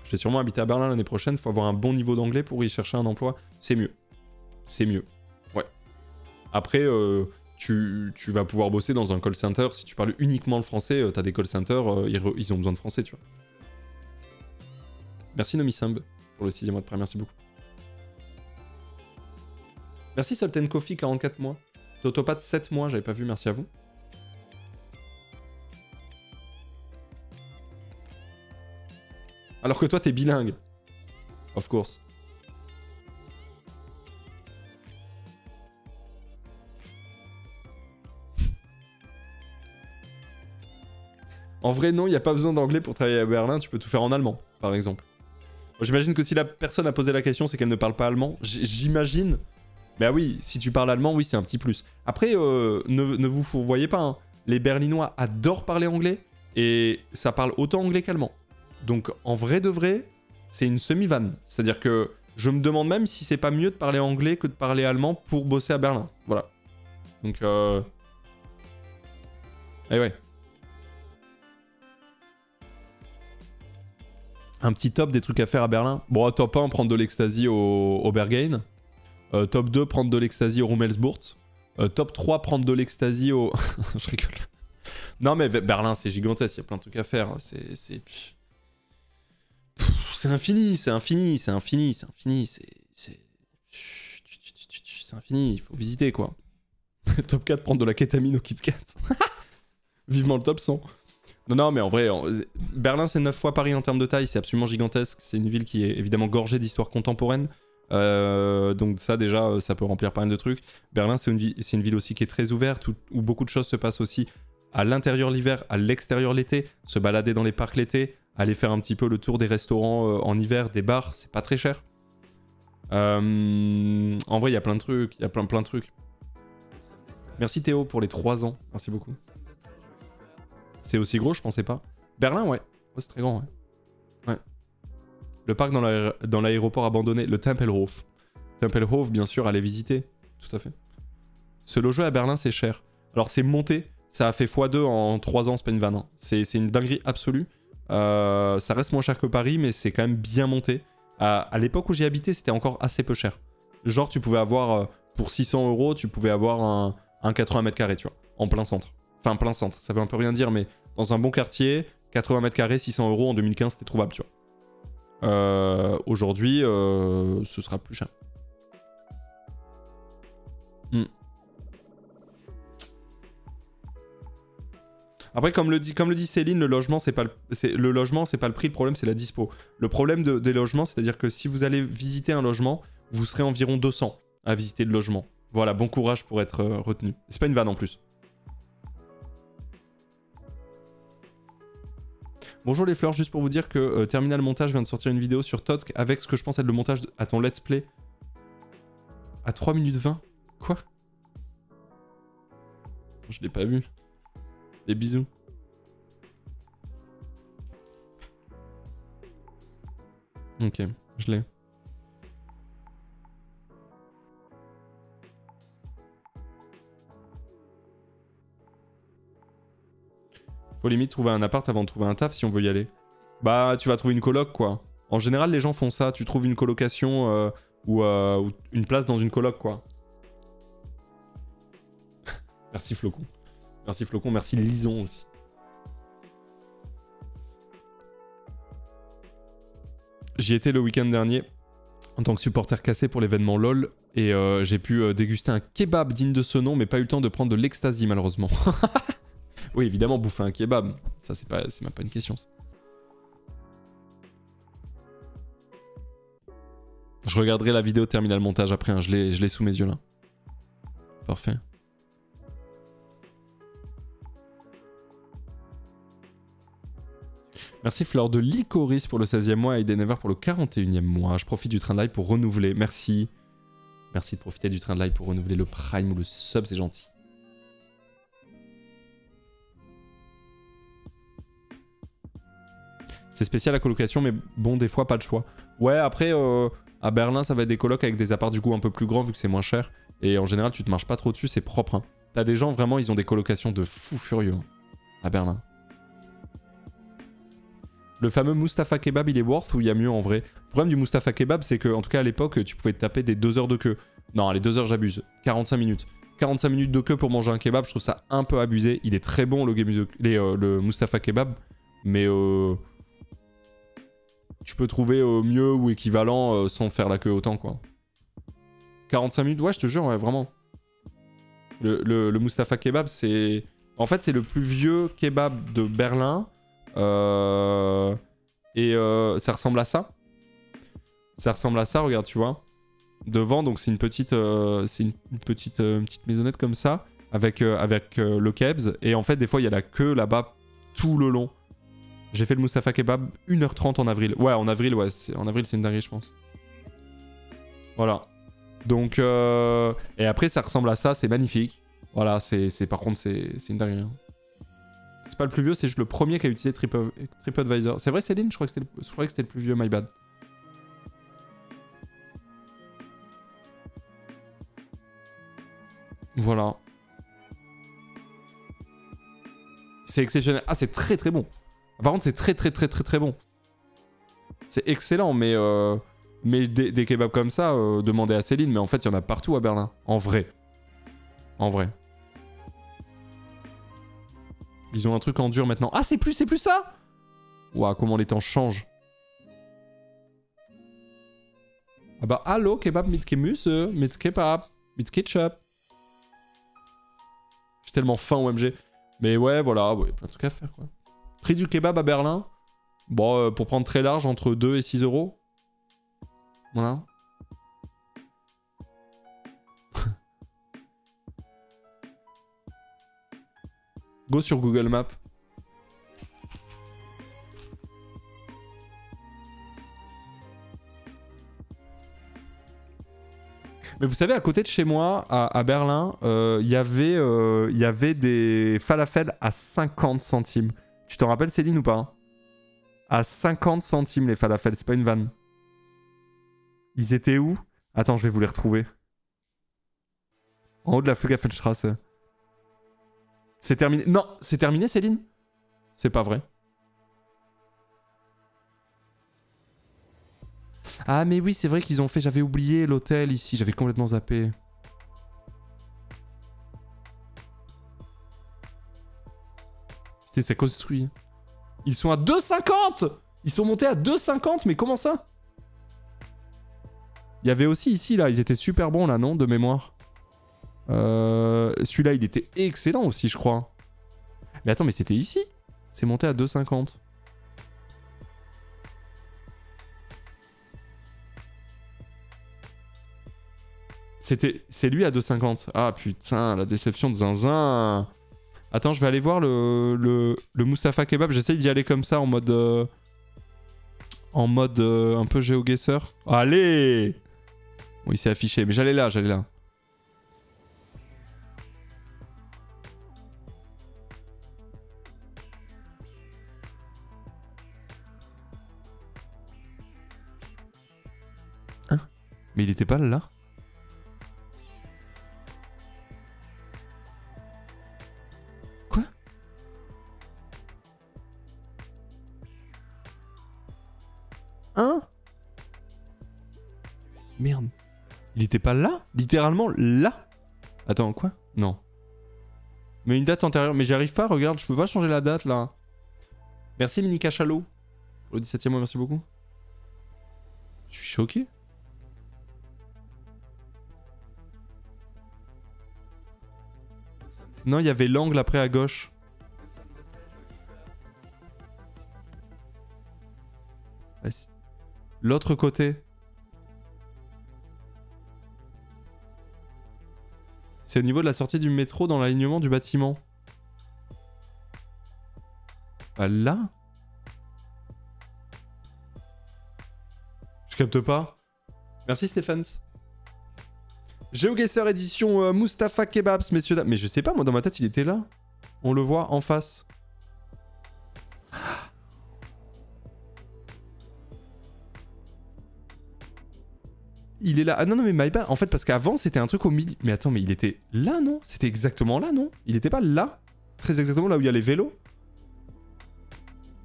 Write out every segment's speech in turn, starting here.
Je vais sûrement habiter à Berlin l'année prochaine, faut avoir un bon niveau d'anglais pour y chercher un emploi. C'est mieux. C'est mieux. Ouais. Après, tu vas pouvoir bosser dans un call center. Si tu parles uniquement le français, t'as des call centers, ils ont besoin de français, tu vois. Merci Nomisimb pour le 6e mois de prêt, merci beaucoup. Merci Solten Coffee, 44 mois. Tautopath, 7 mois, j'avais pas vu, merci à vous. Alors que toi, t'es bilingue. Of course. En vrai, non, il n'y a pas besoin d'anglais pour travailler à Berlin, tu peux tout faire en allemand, par exemple. J'imagine que si la personne a posé la question, c'est qu'elle ne parle pas allemand. J'imagine. Mais ah oui, si tu parles allemand, oui, c'est un petit plus. Après, ne vous voyez pas, hein. Les Berlinois adorent parler anglais, et ça parle autant anglais qu'allemand. Donc, en vrai de vrai, c'est une semi-vanne. C'est-à-dire que je me demande même si c'est pas mieux de parler anglais que de parler allemand pour bosser à Berlin. Voilà. Donc, et ouais. Un petit top des trucs à faire à Berlin. Bon, top 1, prendre de l'ecstasy au Berghain. Top 2, prendre de l'ecstasy au Rummelsburg. Top 3, prendre de l'ecstasy au... Je rigole. Non, mais Berlin, c'est gigantesque. Il y a plein de trucs à faire. C'est infini, c'est infini, c'est infini, c'est infini. C'est infini. Il faut visiter, quoi. Top 4, prendre de la kétamine au Kit Kat. Vivement le top 100. Non, mais en vrai, Berlin, c'est 9 fois Paris en termes de taille, c'est absolument gigantesque. C'est une ville qui est évidemment gorgée d'histoire contemporaine. Donc ça, déjà, ça peut remplir pas mal de trucs. Berlin, c'est une ville aussi qui est très ouverte, où beaucoup de choses se passent aussi à l'intérieur l'hiver, à l'extérieur l'été. Se balader dans les parcs l'été, aller faire un petit peu le tour des restaurants en hiver, des bars, c'est pas très cher. En vrai, il y a plein de trucs, il y a plein de trucs. Merci Théo pour les 3 ans, merci beaucoup. C'est aussi gros, je pensais pas. Berlin, ouais. C'est très grand, ouais. Le parc dans l'aéroport abandonné, le Tempelhof. Tempelhof, bien sûr, allez visiter. Tout à fait. Se loger à Berlin, c'est cher. Alors, c'est monté. Ça a fait x2 en 3 ans, c'est pas une vanne. Hein. C'est une dinguerie absolue. Ça reste moins cher que Paris, mais c'est quand même bien monté. À l'époque où j'y habitais, c'était encore assez peu cher. Genre, tu pouvais avoir, pour 600 €, tu pouvais avoir un 80 m², tu vois, en plein centre. Enfin, plein centre, ça veut un peu rien dire, mais dans un bon quartier, 80 m², 600 € en 2015, c'était trouvable, tu vois. Aujourd'hui, ce sera plus cher. Après, comme le dit Céline, le logement, c'est pas le prix, le problème, c'est la dispo. Le problème des logements, c'est-à-dire que si vous allez visiter un logement, vous serez environ 200 à visiter le logement. Voilà, bon courage pour être retenu. C'est pas une vanne en plus. Bonjour les fleurs, juste pour vous dire que Terminal Montage vient de sortir une vidéo sur Totsk avec ce que je pense être le montage à ton let's play. À 3 minutes 20. Quoi? Je l'ai pas vu. Des bisous. Ok, je l'ai. Faut limite trouver un appart avant de trouver un taf si on veut y aller. Bah, tu vas trouver une coloc, quoi. En général, les gens font ça. Tu trouves une colocation ou une place dans une coloc, quoi. Merci Flocon. Merci Flocon, merci Lison aussi. J'y étais le week-end dernier en tant que supporter cassé pour l'événement LOL et j'ai pu déguster un kebab digne de ce nom, mais pas eu le temps de prendre de l'ecstasy malheureusement. Oui, évidemment, bouffer un kebab, ça c'est même pas une question. Ça. Je regarderai la vidéo Terminal Montage après, hein, je l'ai sous mes yeux là. Parfait. Merci Fleur de Licoris pour le 16e mois et Edenever pour le 41e mois. Je profite du train de live pour renouveler. Merci. Merci de profiter du train de live pour renouveler le Prime ou le sub, c'est gentil. C'est spécial la colocation, mais bon, des fois, pas de choix. Ouais, après, à Berlin, ça va être des colocs avec des apparts du coup un peu plus grands vu que c'est moins cher. Et en général, tu te marches pas trop dessus, c'est propre. Hein. T'as des gens, vraiment, ils ont des colocations de fous furieux hein, à Berlin. Le fameux Mustapha Kebab, il est worth ou il y a mieux en vrai? Le problème du Mustapha Kebab, c'est que, en tout cas à l'époque, tu pouvais te taper des 2 heures de queue. Non, les 2 heures, j'abuse. 45 minutes. 45 minutes de queue pour manger un kebab, je trouve ça un peu abusé. Il est très bon, le Mustapha Kebab. Mais tu peux trouver mieux ou équivalent sans faire la queue autant, quoi. 45 minutes, ouais, je te jure, ouais, vraiment. Le Mustapha Kebab, c'est... En fait, c'est le plus vieux kebab de Berlin. Ça ressemble à ça. Ça ressemble à ça, regarde, tu vois. Devant, donc c'est une petite, petite maisonnette comme ça, avec le kebs. Et en fait, des fois, il y a la queue là-bas tout le long. J'ai fait le Mustapha Kebab 1h30 en avril. Ouais, en avril, ouais. En avril, c'est une dinguerie, je pense. Voilà. Donc, et après, ça ressemble à ça, c'est magnifique. Voilà, par contre, c'est une dinguerie. Hein. C'est pas le plus vieux, c'est juste le premier qui a utilisé TripAdvisor. C'est vrai, Céline? Je crois que c'était le plus vieux, my bad. Voilà. C'est exceptionnel. Ah, c'est très très bon. Par contre, c'est très bon. C'est excellent, mais des kebabs comme ça, demandez à Céline. Mais en fait, il y en a partout à Berlin. En vrai. En vrai. Ils ont un truc en dur maintenant. Ah, c'est plus ça! Ouah, comment les temps changent. Ah bah, hallo, kebab mit Gemüse, mit Kebab, mit Ketchup. J'ai tellement faim, OMG. Mais ouais, voilà, ouais, plein de trucs à faire, quoi. Prix du kebab à Berlin. Bon, pour prendre très large, entre 2 et 6 euros. Voilà. Go sur Google Maps. Mais vous savez, à côté de chez moi, à Berlin, il y avait des falafels à 50 centimes. Tu t'en rappelles, Céline, ou pas? À 50 centimes, les falafels. C'est pas une vanne. Ils étaient où? Attends, je vais vous les retrouver. En haut de la Flughaffenstrasse. C'est terminé. Non, c'est terminé, Céline? C'est pas vrai. Ah, mais oui, c'est vrai qu'ils ont fait... J'avais oublié l'hôtel ici. J'avais complètement zappé. Putain, c'est construit. Ils sont à 2,50! Ils sont montés à 2,50, mais comment ça? Il y avait aussi ici, là. Ils étaient super bons, là, non? De mémoire. Celui-là, il était excellent aussi, je crois. Mais attends, mais c'était ici? C'est monté à 2,50. C'est lui à 2,50. Ah putain, la déception de zinzin. Attends, je vais aller voir le Mustapha Kebab. J'essaye d'y aller comme ça en mode... un peu GeoGuessr. Allez! Bon, il s'est affiché, mais j'allais là. Hein? Mais il était pas là? Quoi? Hein? Merde. Il était pas là? Littéralement là? Attends, quoi? Non. Mais une date antérieure. Mais j'y arrive pas, regarde, je peux pas changer la date là. Merci Mini Cachalot. Au 17ème mois, merci beaucoup. Je suis choqué. Non, il y avait l'angle après à gauche. L'autre côté. C'est au niveau de la sortie du métro dans l'alignement du bâtiment. Bah là? Je capte pas. Merci Stéphane. GeoGuessr édition Mustapha Kebabs, messieurs dames. Mais je sais pas, moi dans ma tête il était là. On le voit en face. Il est là. Ah non, non, mais my bad. En fait, parce qu'avant, c'était un truc au milieu. Mais attends, mais il était là, non? C'était exactement là, non? Il était pas là? Très exactement là où il y a les vélos?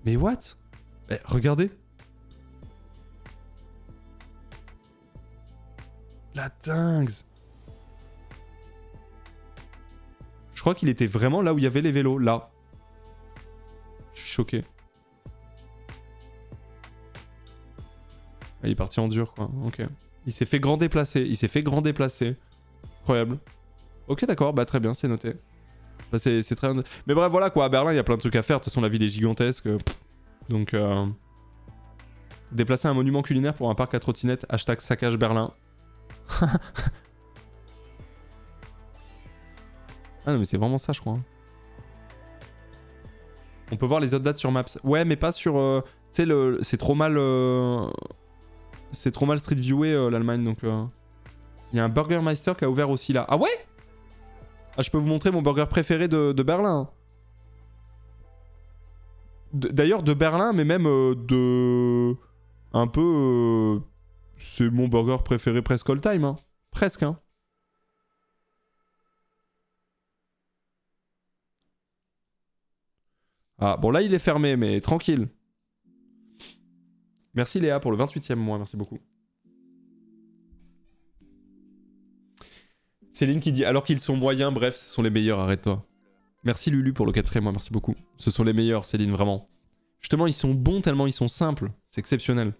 Mais what? Eh, regardez. La dingue. Je crois qu'il était vraiment là où il y avait les vélos, là. Je suis choqué. Ah, il est parti en dur, quoi. Ok. Il s'est fait grand déplacer. Il s'est fait grand déplacer. Incroyable. Ok, d'accord. Bah, très bien, c'est noté. Bah, c'est très... Mais bref, voilà, quoi. À Berlin, il y a plein de trucs à faire. De toute façon, la ville est gigantesque. Donc, déplacer un monument culinaire pour un parc à trottinettes. Hashtag saccage Berlin. Ah non, mais c'est vraiment ça, je crois. On peut voir les autres dates sur Maps. Ouais, mais pas sur... tu sais, c'est trop mal... C'est trop mal street viewé, l'Allemagne, donc... Il y a un Burgermeister qui a ouvert aussi là. Ah ouais? Ah, je peux vous montrer mon burger préféré de Berlin. D'ailleurs, de Berlin, mais même de... Un peu... c'est mon burger préféré presque all time, hein. Presque, hein. Ah, bon là il est fermé, mais tranquille. Merci Léa pour le 28e mois, merci beaucoup. Céline qui dit, alors qu'ils sont moyens, bref, ce sont les meilleurs, arrête-toi. Merci Lulu pour le 4e mois, merci beaucoup. Ce sont les meilleurs, Céline, vraiment. Justement, ils sont bons tellement ils sont simples, c'est exceptionnel.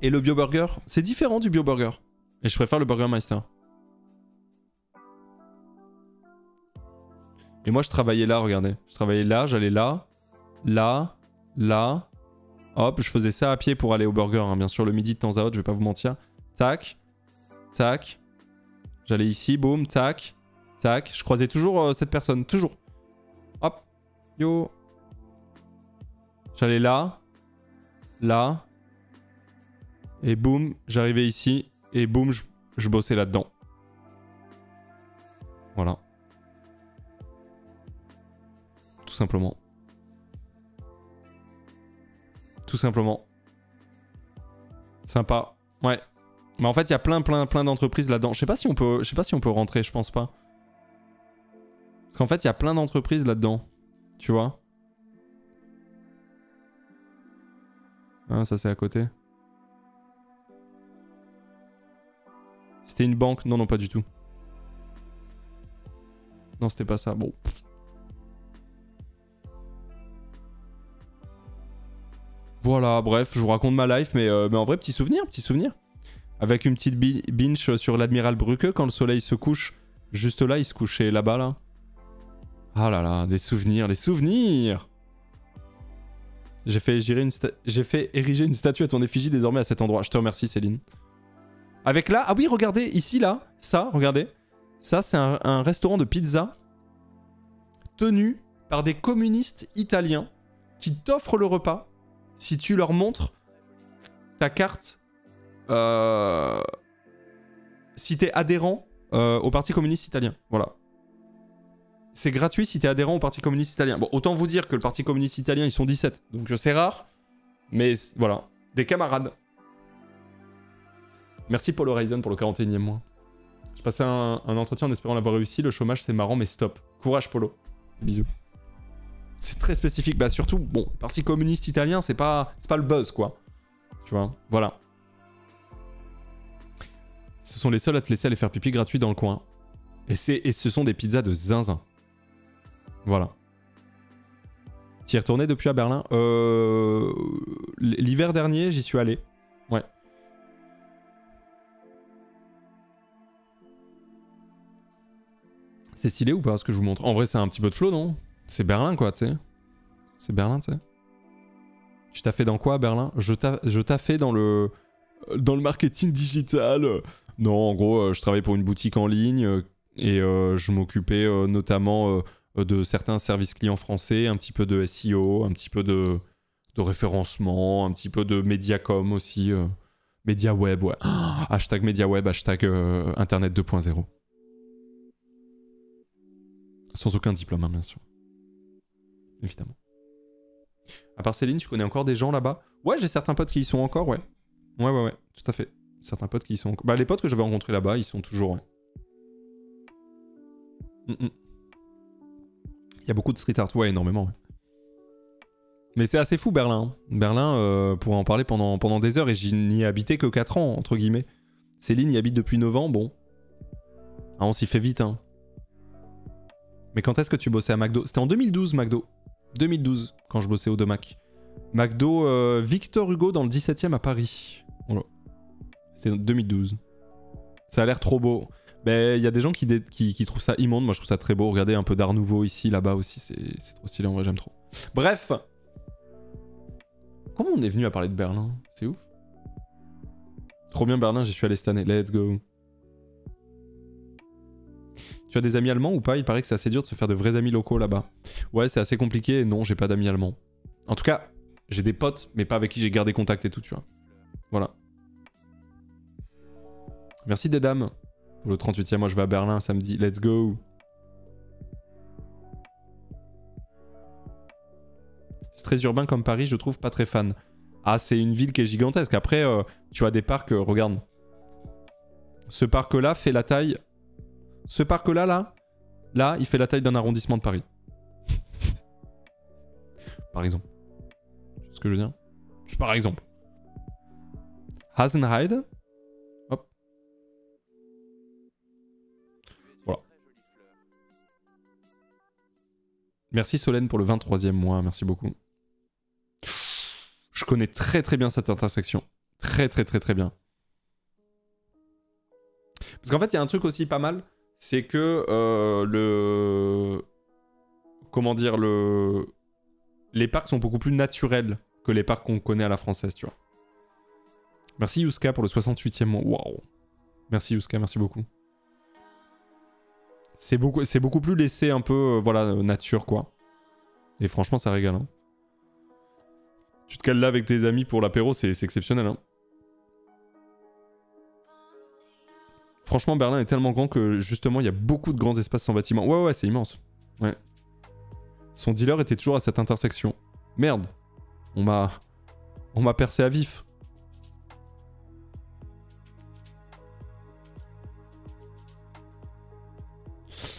Et le bio-burger, c'est différent du bio-burger. Et je préfère le Burgermeister. Et moi, je travaillais là, regardez. Je travaillais là, j'allais là, là, là. Hop, je faisais ça à pied pour aller au burger, hein. Bien sûr, le midi de temps à autre, je vais pas vous mentir. Tac, tac. J'allais ici, boum, tac, tac. Je croisais toujours cette personne, toujours. Hop, yo. J'allais là, là. Et boum, j'arrivais ici. Et boum, je bossais là-dedans. Voilà. Tout simplement. Tout simplement. Sympa. Ouais. Mais en fait, il y a plein d'entreprises là-dedans. Je sais pas si on peut rentrer, je pense pas. Parce qu'en fait, il y a plein d'entreprises là-dedans. Tu vois? Ah, ça c'est à côté. C'était une banque? Non, non, pas du tout. Non, c'était pas ça. Bon. Voilà, bref, je vous raconte ma life, mais en vrai, petit souvenir. Avec une petite binge sur l'Admiral Brücke, quand le soleil se couche, juste là, il se couchait là-bas, là. Ah là là, des souvenirs, des souvenirs! J'ai fait ériger une statue à ton effigie désormais à cet endroit. Je te remercie, Céline. Avec là, ah oui, regardez, ici, là, ça, regardez. Ça, c'est un restaurant de pizza tenu par des communistes italiens qui t'offrent le repas si tu leur montres ta carte, si t'es adhérent au Parti communiste italien. Voilà. C'est gratuit si t'es adhérent au Parti communiste italien. Bon, autant vous dire que le Parti communiste italien, ils sont 17. Donc c'est rare. Mais voilà. Des camarades. Merci Paul Horizon pour le 41e mois. J'ai passé un entretien en espérant l'avoir réussi. Le chômage, c'est marrant, mais stop. Courage, Polo. Bisous. C'est très spécifique. Bah surtout, bon, Parti communiste italien, c'est pas le buzz, quoi. Tu vois, voilà. Ce sont les seuls à te laisser aller faire pipi gratuit dans le coin. Et ce sont des pizzas de zinzin. Voilà. T'y es retourné depuis à Berlin? L'hiver dernier, j'y suis allé. Ouais. C'est stylé ou pas ce que je vous montre? En vrai, c'est un petit peu de flow, non? C'est Berlin, quoi, tu sais. C'est Berlin, tu sais. Tu t'as fait dans quoi à Berlin? Je t'ai fait dans le marketing digital. Non, en gros, je travaillais pour une boutique en ligne et je m'occupais notamment de certains services clients français, un petit peu de SEO, un petit peu de référencement, un petit peu de Mediacom aussi. Média web, ouais. Hashtag média web, hashtag Internet 2.0. Sans aucun diplôme, hein, bien sûr. Évidemment. À part Céline, tu connais encore des gens là-bas? Ouais, j'ai certains potes qui y sont encore, ouais. Ouais, tout à fait. Certains potes qui y sont encore. Bah, les potes que j'avais rencontrés là-bas, ils sont toujours, ouais. Il y a beaucoup de street art, ouais, énormément, ouais. Mais c'est assez fou Berlin. Berlin, pourrait en parler pendant des heures et j'y n'y ai habité que 4 ans, entre guillemets. Céline y habite depuis 9 ans, bon. Ah, on s'y fait vite, hein. Mais quand est-ce que tu bossais à McDo? C'était en 2012, McDo. 2012, quand je bossais au Domac. McDo Victor Hugo dans le 17e à Paris. Voilà. C'était 2012. Ça a l'air trop beau. Ben, il y a des gens qui trouvent ça immonde. Moi, je trouve ça très beau. Regardez un peu d'art nouveau ici, là-bas aussi. C'est trop stylé, en vrai, j'aime trop. Bref. Comment on est venu à parler de Berlin? C'est ouf. Trop bien Berlin, j'y suis allé cette année. Let's go. Tu as des amis allemands ou pas? Il paraît que c'est assez dur de se faire de vrais amis locaux là-bas. Ouais, c'est assez compliqué. Non, j'ai pas d'amis allemands. En tout cas, j'ai des potes, mais pas avec qui j'ai gardé contact et tout, tu vois. Voilà. Merci des dames. Pour le 38e, moi je vais à Berlin samedi. Let's go. C'est très urbain comme Paris, je trouve pas très fan. Ah, c'est une ville qui est gigantesque. Après, tu as des parcs, regarde. Ce parc-là fait la taille... Ce parc-là, là, il fait la taille d'un arrondissement de Paris. Par exemple. Tu vois ce que je veux dire? Par exemple. Hasenheide. Hop. Voilà. Merci Solène pour le 23e mois, merci beaucoup. Je connais très très bien cette intersection. Très très très très bien. Parce qu'en fait, il y a un truc aussi pas mal, c'est que comment dire, les parcs sont beaucoup plus naturels que les parcs qu'on connaît à la française, tu vois. Merci Yuska pour le 68e mois. Waouh. Merci Yuska, merci beaucoup. C'est beaucoup plus laissé un peu, voilà, nature, quoi. Et franchement, ça régale, hein. Tu te cales là avec tes amis pour l'apéro, c'est exceptionnel, hein. Franchement, Berlin est tellement grand que, justement, il y a beaucoup de grands espaces sans bâtiments. Ouais, ouais, c'est immense. Ouais. Son dealer était toujours à cette intersection. Merde. On m'a percé à vif.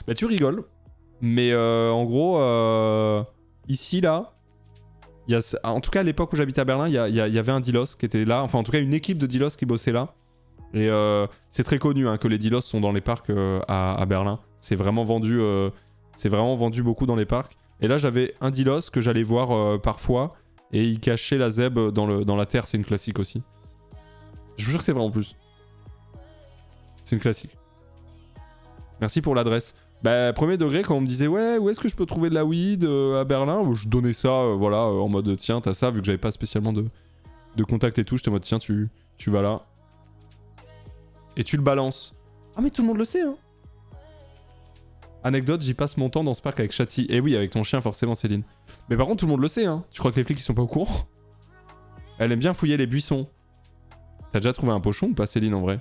Bah tu rigoles. Mais en gros, ici, là, il y a, en tout cas à l'époque où j'habitais à Berlin, il y avait un Dealos qui était là. Enfin, en tout cas, une équipe de Dealos qui bossait là. Et c'est très connu hein, que les Dealos sont dans les parcs à Berlin. C'est vraiment vendu beaucoup dans les parcs. Et là, j'avais un Dealos que j'allais voir parfois. Et il cachait la zeb dans la terre. C'est une classique aussi. Je vous jure que c'est vrai en plus. C'est une classique. Merci pour l'adresse. Bah, premier degré, quand on me disait ouais, où est-ce que je peux trouver de la weed à Berlin, je donnais ça, voilà, en mode tiens, t'as ça, vu que j'avais pas spécialement de contact et tout, j'étais en mode tiens, tu vas là. Et tu le balances. Ah, mais tout le monde le sait, hein. Anecdote, j'y passe mon temps dans ce parc avec Chatty. Et oui, avec ton chien, forcément, Céline. Mais par contre, tout le monde le sait, hein. Tu crois que les flics, ils sont pas au courant? Elle aime bien fouiller les buissons. T'as déjà trouvé un pochon ou pas, Céline, en vrai?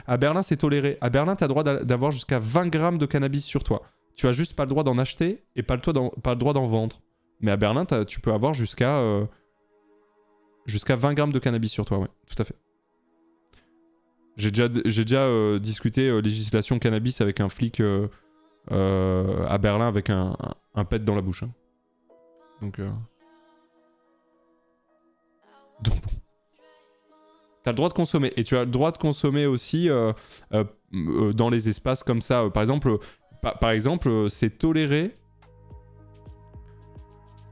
À Berlin, c'est toléré. À Berlin, t'as le droit d'avoir jusqu'à 20 grammes de cannabis sur toi. Tu as juste pas le droit d'en acheter et pas le droit d'en vendre. Mais à Berlin, tu peux avoir jusqu'à 20 grammes de cannabis sur toi, ouais, tout à fait. J'ai déjà discuté législation cannabis avec un flic à Berlin avec un pet dans la bouche. Hein. Donc bon. T'as le droit de consommer. Et tu as le droit de consommer aussi dans les espaces comme ça. Par exemple, c'est toléré.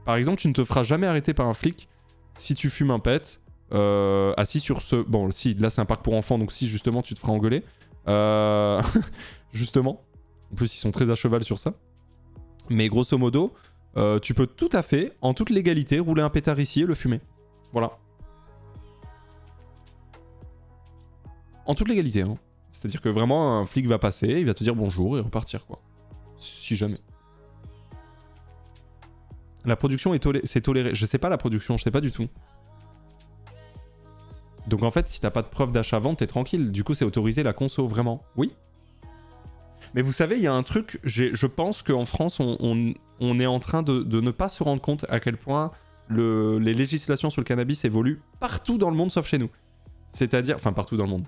Par exemple, tu ne te feras jamais arrêter par un flic si tu fumes un pet assis sur ce... Bon, si, là c'est un parc pour enfants, donc si justement tu te feras engueuler. Justement. En plus, ils sont très à cheval sur ça. Mais grosso modo, tu peux tout à fait, en toute légalité, rouler un pétard ici et le fumer. Voilà. En toute légalité, hein. C'est-à-dire que vraiment, un flic va passer, il va te dire bonjour et repartir, quoi. Si jamais. La production c'est toléré. Je sais pas la production, je sais pas du tout. Donc en fait, si t'as pas de preuve d'achat-vente, t'es tranquille. Du coup, c'est autorisé la conso, vraiment. Oui. Mais vous savez, il y a un truc, je pense qu'en France, on est en train de ne pas se rendre compte à quel point les législations sur le cannabis évoluent partout dans le monde, sauf chez nous. C'est-à-dire, enfin partout dans le monde.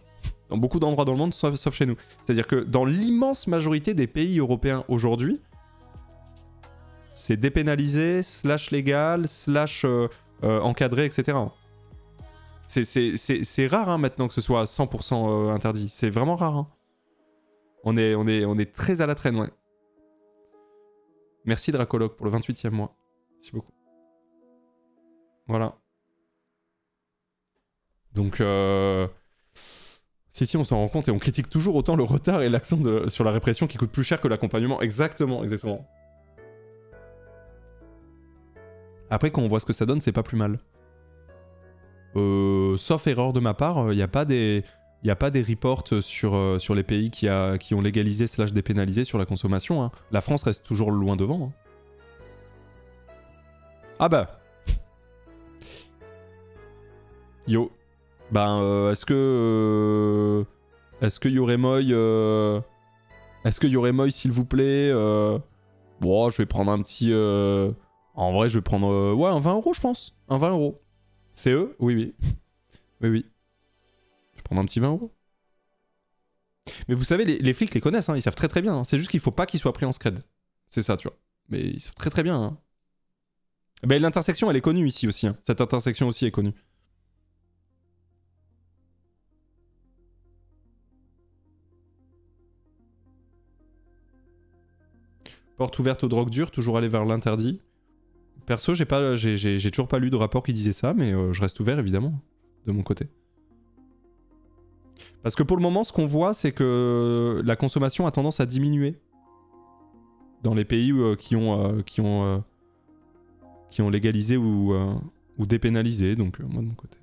Dans beaucoup d'endroits dans le monde, sauf chez nous. C'est-à-dire que dans l'immense majorité des pays européens aujourd'hui, C'est dépénalisé, slash légal, slash encadré, etc. C'est rare hein, maintenant que ce soit 100% interdit. C'est vraiment rare. Hein. On est très à la traîne, ouais. Merci Dracologue pour le 28e mois. Merci beaucoup. Voilà. Donc, si, on s'en rend compte et on critique toujours autant le retard et l'accent sur la répression qui coûte plus cher que l'accompagnement. Exactement, exactement. Après, quand on voit ce que ça donne, c'est pas plus mal. Sauf erreur de ma part, il n'y a pas des reports sur les pays qui ont légalisé / dépénalisé sur la consommation. Hein. La France reste toujours loin devant. Hein. Ah bah. Yo. Ben, est-ce que Yoremoy... Est-ce que Yoremoy, s'il vous plaît Bon, je vais prendre un petit... En vrai, je vais prendre... ouais, un 20 €, je pense. Un 20 €. C'est eux? Oui, oui. Oui, oui. Je vais prendre un petit 20 €. Mais vous savez, les flics les connaissent, hein. Ils savent très très bien. Hein. C'est juste qu'il faut pas qu'ils soient pris en scred. C'est ça, tu vois. Mais ils savent très très bien. Hein. Ben, l'intersection, elle est connue ici aussi. Hein. Cette intersection aussi est connue. Porte ouverte aux drogues dures, toujours aller vers l'interdit. Perso, j'ai toujours pas lu de rapport qui disait ça, mais je reste ouvert évidemment, de mon côté. Parce que pour le moment, ce qu'on voit, c'est que la consommation a tendance à diminuer dans les pays qui ont légalisé ou dépénalisé, donc moi de mon côté.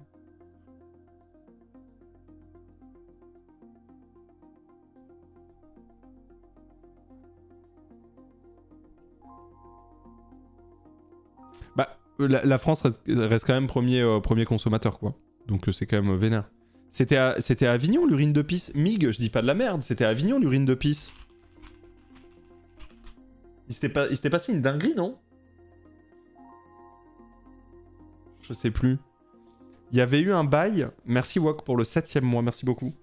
Bah, la France reste quand même premier consommateur, quoi. Donc c'est quand même vénère. C'était à Avignon, l'urine de pisse. Mig, je dis pas de la merde, c'était à Avignon, l'urine de pisse. Il s'était passé une dinguerie, non? Je sais plus. Il y avait eu un bail. Merci Wok pour le 7e mois, merci beaucoup.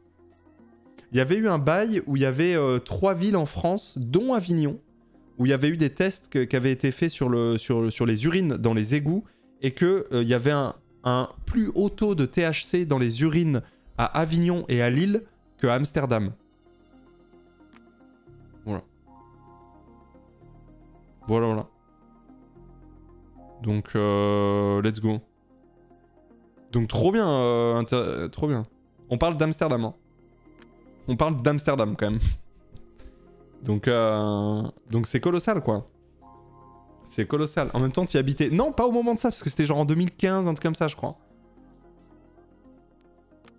Il y avait eu un bail où il y avait 3 villes en France, dont Avignon, où il y avait eu des tests qui avaient été faits sur les urines dans les égouts, et qu'il y avait un plus haut taux de THC dans les urines à Avignon et à Lille que à Amsterdam. Voilà. Voilà. Donc, let's go. Donc, trop bien, trop bien. On parle d'Amsterdam, hein. On parle d'Amsterdam, quand même. Donc c'est colossal, quoi. C'est colossal. En même temps, t'y habitais... Non, pas au moment de ça, parce que c'était genre en 2015, un truc comme ça, je crois.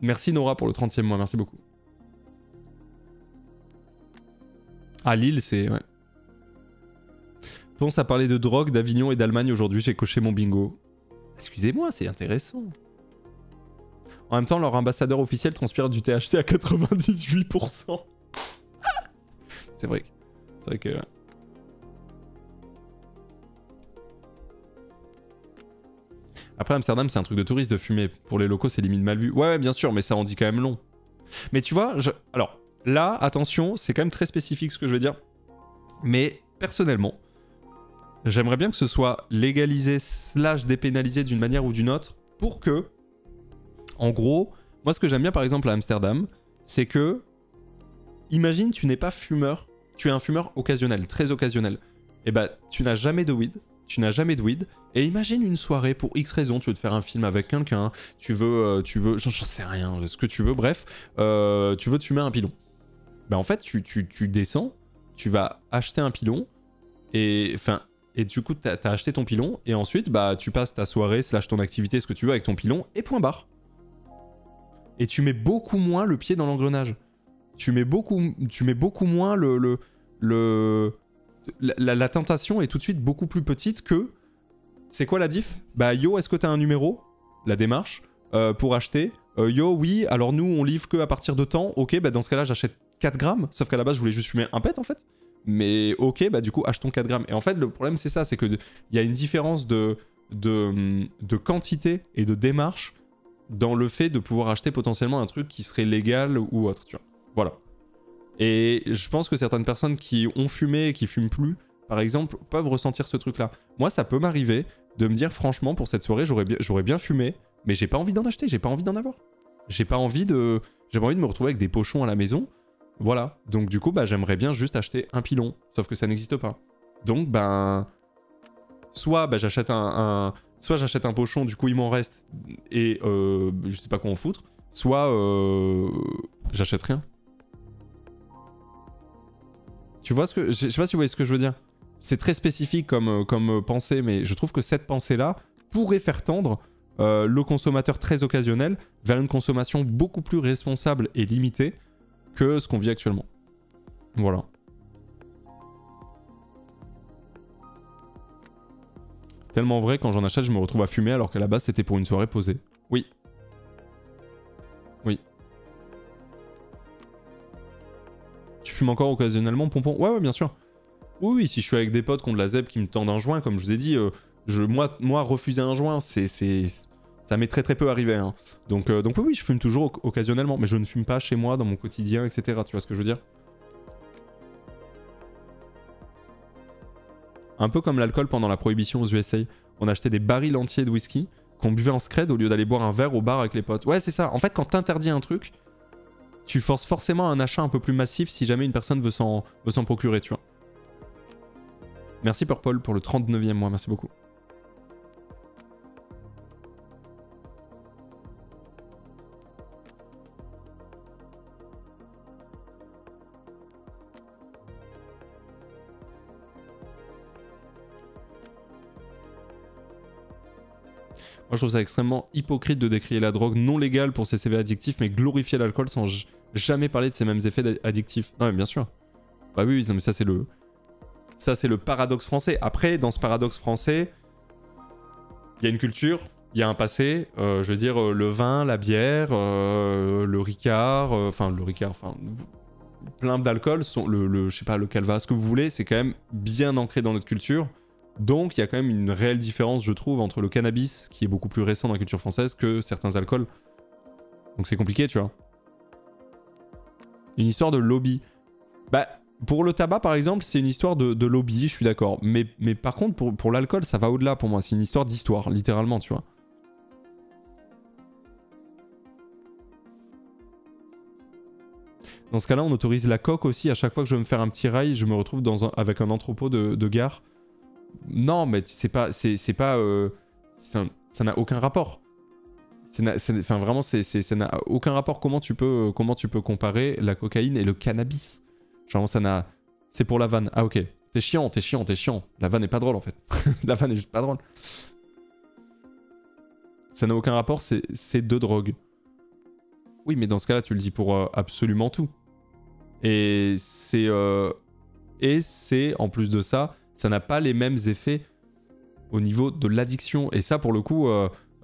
Merci Nora pour le 30e mois, merci beaucoup. Ah, Lille, c'est... Ouais. Bon, ça parlait de drogue, d'Avignon et d'Allemagne aujourd'hui, j'ai coché mon bingo. Excusez-moi, c'est intéressant. En même temps, leur ambassadeur officiel transpire du THC à 98%. C'est vrai que... Après, Amsterdam, c'est un truc de touriste de fumer. Pour les locaux, c'est limite mal vu. Ouais, bien sûr, mais ça en dit quand même long. Mais tu vois, alors, là, attention, c'est quand même très spécifique ce que je vais dire. Mais, personnellement, j'aimerais bien que ce soit légalisé / dépénalisé d'une manière ou d'une autre pour que, en gros, moi, ce que j'aime bien, par exemple, à Amsterdam, c'est que, imagine, tu n'es pas fumeur, tu es un fumeur occasionnel, très occasionnel. Et bah, tu n'as jamais de weed. Et imagine une soirée pour X raisons, tu veux te faire un film avec quelqu'un, tu veux, j'en sais rien, ce que tu veux, bref, tu veux te fumer un pilon. Bah en fait, tu descends, tu vas acheter un pilon, et du coup, t'as acheté ton pilon, et ensuite, bah, tu passes ta soirée, / ton activité, ce que tu veux avec ton pilon, et point barre. Et tu mets beaucoup moins le pied dans l'engrenage. Tu mets beaucoup moins la tentation est tout de suite beaucoup plus petite que... C'est quoi la diff? Bah yo, est-ce que t'as un numéro? La démarche pour acheter. Yo, oui, alors nous on livre que à partir de temps. Ok, bah dans ce cas-là j'achète 4 grammes. Sauf qu'à la base je voulais juste fumer un pet en fait. Mais ok, bah du coup achetons 4 grammes. Et en fait le problème c'est ça, c'est qu'il y a une différence de quantité et de démarche dans le fait de pouvoir acheter potentiellement un truc qui serait légal ou autre, tu vois. Voilà. Et je pense que certaines personnes qui ont fumé et qui fument plus par exemple, peuvent ressentir ce truc-là. Moi, ça peut m'arriver de me dire, franchement, pour cette soirée, j'aurais bien fumé, mais j'ai pas envie d'en acheter, j'ai pas envie d'en avoir. J'ai pas envie de me retrouver avec des pochons à la maison. Voilà. Donc, du coup, bah, j'aimerais bien juste acheter un pilon. Sauf que ça n'existe pas. Donc, ben... soit bah, j'achète soit j'achète un pochon, du coup, il m'en reste, et je sais pas quoi en foutre. Soit j'achète rien. Tu vois ce que... Je sais pas si vous voyez ce que je veux dire. C'est très spécifique comme pensée, mais je trouve que cette pensée-là pourrait faire tendre le consommateur très occasionnel vers une consommation beaucoup plus responsable et limitée que ce qu'on vit actuellement. Voilà. Tellement vrai, quand j'en achète, je me retrouve à fumer alors qu'à la base, c'était pour une soirée posée. Oui. Oui. Tu fumes encore occasionnellement, Pompon? Ouais, bien sûr. Oui, si je suis avec des potes qui ont de la zeb qui me tendent un joint, comme je vous ai dit, moi, refuser un joint, ça m'est très très peu arrivé. Hein. Donc oui, je fume toujours occasionnellement, mais je ne fume pas chez moi, dans mon quotidien, etc. Tu vois ce que je veux dire? Un peu comme l'alcool pendant la prohibition aux USA. On achetait des barils entiers de whisky qu'on buvait en scred au lieu d'aller boire un verre au bar avec les potes. Ouais, c'est ça. En fait, quand t'interdis un truc, tu forces forcément un achat un peu plus massif si jamais une personne veut s'en procurer, tu vois. Merci Purple pour le 39e mois, merci beaucoup. Moi, je trouve ça extrêmement hypocrite de décrier la drogue non légale pour ses effets addictifs, mais glorifier l'alcool sans jamais parler de ses mêmes effets addictifs. Non, mais bien sûr. Bah oui, non, mais ça, c'est le paradoxe français. Après, dans ce paradoxe français, il y a une culture, il y a un passé. Je veux dire, le vin, la bière, le Ricard, plein d'alcool, je sais pas, le Calva, ce que vous voulez, c'est quand même bien ancré dans notre culture. Donc il y a quand même une réelle différence, je trouve, entre le cannabis, qui est beaucoup plus récent dans la culture française, que certains alcools. Donc c'est compliqué, tu vois. Une histoire de lobby. Bah, pour le tabac, par exemple, c'est une histoire de lobby, je suis d'accord. Mais par contre, pour l'alcool, ça va au-delà pour moi. C'est une histoire d'histoire, littéralement, tu vois. Dans ce cas-là, on autorise la coque aussi. À chaque fois que je veux me faire un petit rail, je me retrouve avec un entrepôt de gare. Non, mais c'est pas... ça n'a aucun rapport. Vraiment, ça n'a aucun rapport. Comment tu peux comparer la cocaïne et le cannabis? Genre, ça n'a... C'est pour la vanne. Ah, ok. T'es chiant. La vanne est pas drôle, en fait. La vanne est juste pas drôle. Ça n'a aucun rapport, c'est deux drogues. Oui, mais dans ce cas-là, tu le dis pour absolument tout. Et c'est, en plus de ça, ça n'a pas les mêmes effets au niveau de l'addiction. Et ça, pour le coup,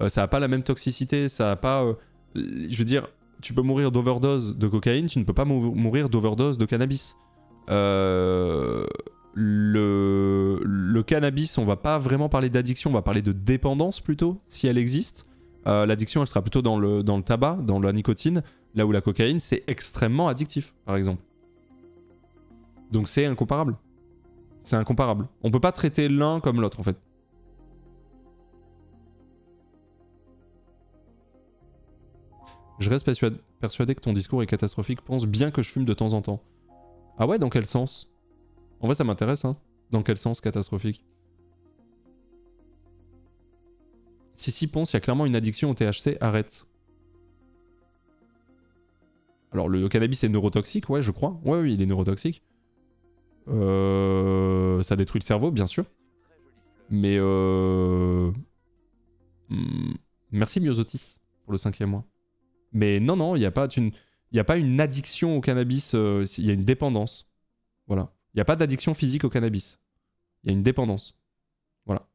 ça n'a pas la même toxicité. Ça n'a pas... je veux dire, tu peux mourir d'overdose de cocaïne, tu ne peux pas mourir d'overdose de cannabis. Le cannabis, on va pas vraiment parler d'addiction, on va parler de dépendance plutôt, si elle existe. L'addiction, elle sera plutôt dans le tabac, dans la nicotine, là où la cocaïne, c'est extrêmement addictif, par exemple. Donc c'est incomparable. C'est incomparable. On peut pas traiter l'un comme l'autre, en fait. Je reste persuadé que ton discours est catastrophique. Pense bien que je fume de temps en temps. Ah ouais, dans quel sens? En vrai, ça m'intéresse, hein. Dans quel sens catastrophique? Si, Ponce, il y a clairement une addiction au THC, arrête. Alors, le cannabis est neurotoxique, ouais, je crois. Ouais, oui, il est neurotoxique. Ça détruit le cerveau, bien sûr. Mais merci Myosotis pour le 5e mois. Mais non, il n'y a pas une addiction au cannabis, il y a une dépendance. Voilà. Il n'y a pas d'addiction physique au cannabis. Il y a une dépendance. Voilà.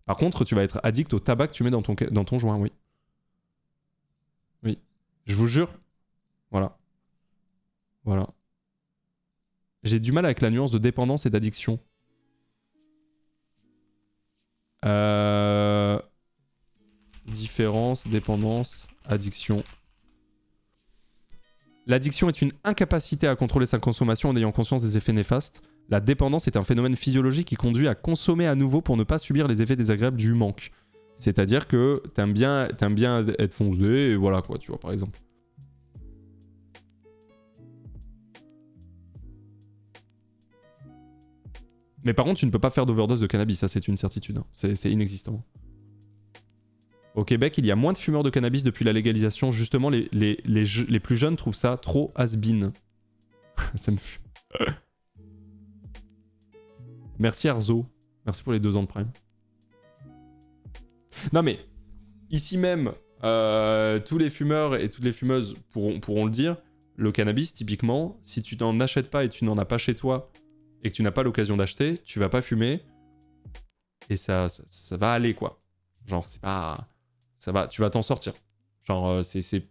Par contre, tu vas être addict au tabac que tu mets dans ton joint, oui. Oui. Je vous jure. Voilà. Voilà. J'ai du mal avec la nuance de dépendance et d'addiction. Différence, dépendance, addiction. L'addiction est une incapacité à contrôler sa consommation en ayant conscience des effets néfastes. La dépendance est un phénomène physiologique qui conduit à consommer à nouveau pour ne pas subir les effets désagréables du manque. C'est-à-dire que t'aimes bien être foncé, et voilà quoi, tu vois, par exemple. Mais par contre, tu ne peux pas faire d'overdose de cannabis, ça c'est une certitude. Hein. C'est inexistant. Au Québec, il y a moins de fumeurs de cannabis depuis la légalisation. Justement, les plus jeunes trouvent ça trop has-been. Ça me fume. Merci Arzo. Merci pour les 2 ans de Prime. Non mais, ici même, tous les fumeurs et toutes les fumeuses pourront le dire. Le cannabis, typiquement, si tu n'en achètes pas et tu n'en as pas chez toi et que tu n'as pas l'occasion d'acheter, tu vas pas fumer. Et ça va aller, quoi. Genre, c'est pas... Ça va, tu vas t'en sortir. Genre, c'est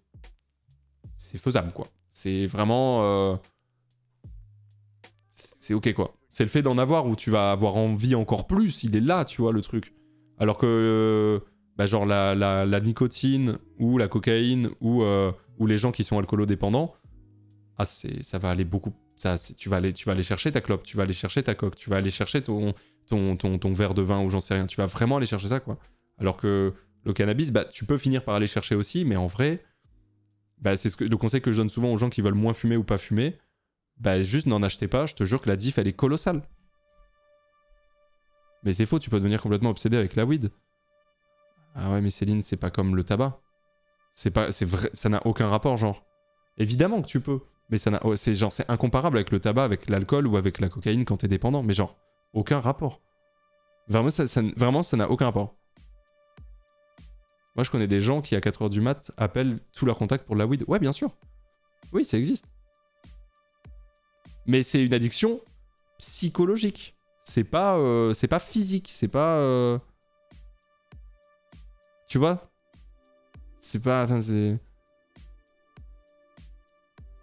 faisable, quoi. C'est vraiment... C'est ok, quoi. C'est le fait d'en avoir où tu vas avoir envie encore plus. Il est là, tu vois, le truc. Alors que, bah, genre, la nicotine ou la cocaïne ou les gens qui sont alcoolodépendants, ça va aller beaucoup... tu vas aller chercher ta clope, tu vas aller chercher ta coque, tu vas aller chercher ton verre de vin ou j'en sais rien. Tu vas vraiment aller chercher ça, quoi. Alors que le cannabis, bah, tu peux finir par aller chercher aussi, mais en vrai, bah, c'est le conseil que je donne souvent aux gens qui veulent moins fumer ou pas fumer. Bah, juste n'en achetez pas, je te jure que la diff, elle est colossale. Mais c'est faux, tu peux devenir complètement obsédé avec la weed. Ah ouais, mais Céline, c'est pas comme le tabac. C'est vrai, ça n'a aucun rapport, genre. Évidemment que tu peux, mais c'est incomparable avec le tabac, avec l'alcool ou avec la cocaïne quand t'es dépendant. Mais genre, aucun rapport. Vraiment, ça n'a aucun rapport. Moi, je connais des gens qui, à 4h du mat, appellent tous leurs contacts pour de la weed. Ouais, bien sûr. Oui, ça existe. Mais c'est une addiction psychologique. C'est pas physique. C'est pas... Tu vois? C'est pas... Enfin, c'est...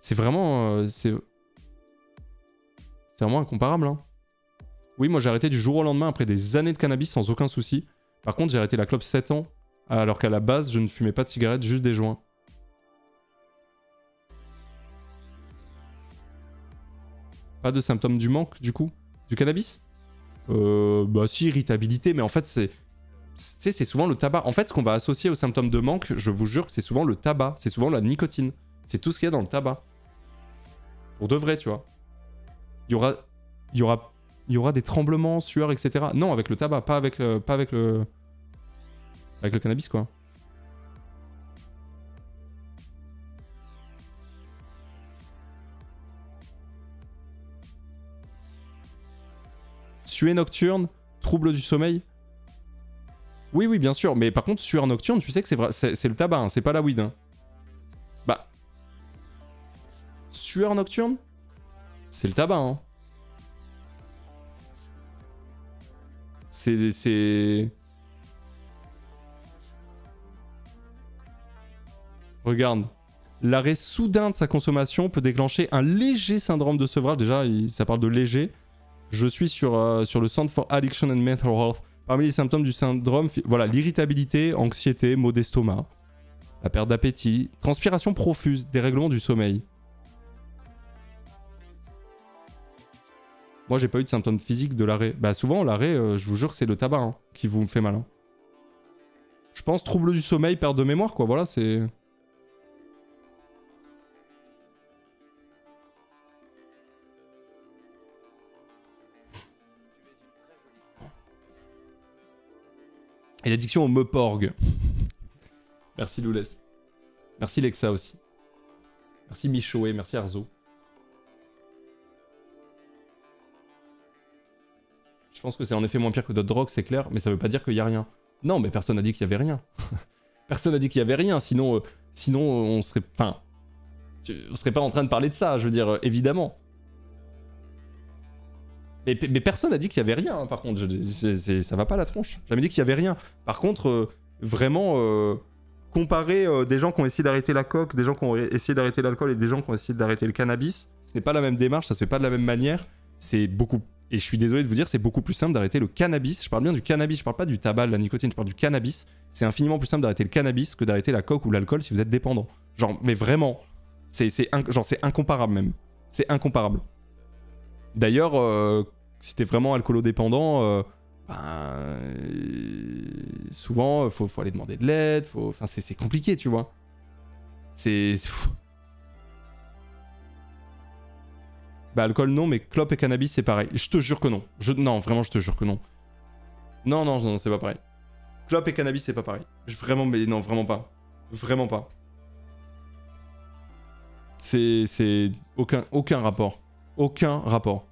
C'est vraiment... c'est vraiment incomparable, hein. Oui, moi, j'ai arrêté du jour au lendemain après des années de cannabis sans aucun souci. Par contre, j'ai arrêté la clope 7 ans. Alors qu'à la base, je ne fumais pas de cigarettes, juste des joints. Pas de symptômes du manque, du coup? Du cannabis? Bah si, irritabilité, mais en fait, c'est souvent le tabac. En fait, ce qu'on va associer aux symptômes de manque, je vous jure que c'est souvent le tabac, c'est souvent la nicotine. C'est tout ce qu'il y a dans le tabac. Pour de vrai, tu vois. Il y aura des tremblements, sueurs, etc. Non, avec le tabac, pas avec le cannabis, quoi. Sueur nocturne, trouble du sommeil. Oui, oui, bien sûr. Mais par contre, sueur nocturne, tu sais que c'est le tabac, hein, c'est pas la weed. Hein. Bah. Sueur nocturne, c'est le tabac, hein. C'est... Regarde. L'arrêt soudain de sa consommation peut déclencher un léger syndrome de sevrage. Déjà, ça parle de léger. Je suis sur le Centre for Addiction and Mental Health. Parmi les symptômes du syndrome, voilà, l'irritabilité, anxiété, maux d'estomac, la perte d'appétit, transpiration profuse, dérèglement du sommeil. Moi, j'ai pas eu de symptômes physiques de l'arrêt. Bah souvent, l'arrêt, je vous jure que c'est le tabac hein, qui vous fait mal. Hein. Je pense trouble du sommeil, perte de mémoire, quoi. Voilà, c'est... Et l'addiction au Meuporg. Merci Loulès. Merci Lexa aussi. Merci Michoé, merci Arzo. Je pense que c'est en effet moins pire que d'autres drogues, c'est clair, mais ça veut pas dire qu'il y a rien. Non, mais personne n'a dit qu'il y avait rien. Personne n'a dit qu'il y avait rien, sinon on serait... Enfin... On serait pas en train de parler de ça, je veux dire, évidemment. Mais personne n'a dit qu'il y avait rien, hein, par contre. Ça va pas la tronche. J'ai jamais dit qu'il y avait rien. Par contre, vraiment, comparer des gens qui ont essayé d'arrêter la coke, des gens qui ont essayé d'arrêter l'alcool et des gens qui ont essayé d'arrêter le cannabis, ce n'est pas la même démarche, ça se fait pas de la même manière. C'est beaucoup... Et je suis désolé de vous dire, c'est beaucoup plus simple d'arrêter le cannabis. Je parle bien du cannabis, je parle pas du tabac, de la nicotine, je parle du cannabis. C'est infiniment plus simple d'arrêter le cannabis que d'arrêter la coke ou l'alcool si vous êtes dépendant. Genre, mais vraiment, c'est incomparable même. C'est incomparable. D'ailleurs, si t'es vraiment alcoolodépendant, souvent, faut aller demander de l'aide. Enfin, c'est compliqué, tu vois. C'est fou. Bah, alcool, non, mais clope et cannabis, c'est pareil. Je te jure que non. Non, vraiment, je te jure que non. Non, non, non, c'est pas pareil. Clope et cannabis, c'est pas pareil. Vraiment, mais non, vraiment pas. Vraiment pas. C'est aucun rapport. Aucun rapport.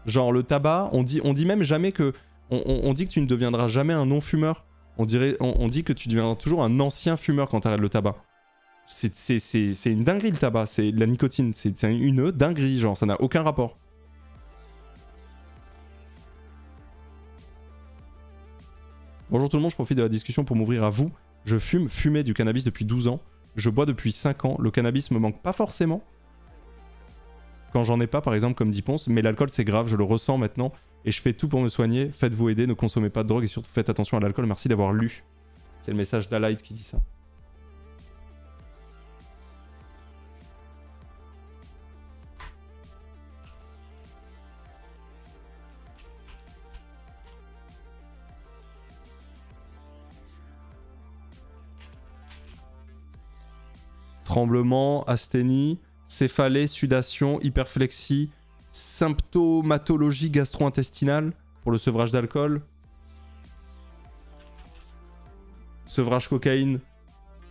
Genre, le tabac, on dit même jamais que... On dit que tu ne deviendras jamais un non-fumeur. On dit que tu deviendras toujours un ancien fumeur quand tu arrêtes le tabac. C'est une dinguerie, le tabac. C'est la nicotine. C'est une dinguerie, genre. Ça n'a aucun rapport. Bonjour tout le monde, je profite de la discussion pour m'ouvrir à vous. Je fumais du cannabis depuis 12 ans. Je bois depuis 5 ans. Le cannabis me manque pas forcément. Quand j'en ai pas, par exemple, comme dit Ponce. Mais l'alcool, c'est grave, je le ressens maintenant. Et je fais tout pour me soigner. Faites-vous aider, ne consommez pas de drogue et surtout faites attention à l'alcool. Merci d'avoir lu. C'est le message d'Alight qui dit ça. Tremblement, asthénie, céphalée, sudation, hyperflexie, symptomatologie gastro-intestinale pour le sevrage d'alcool, sevrage cocaïne,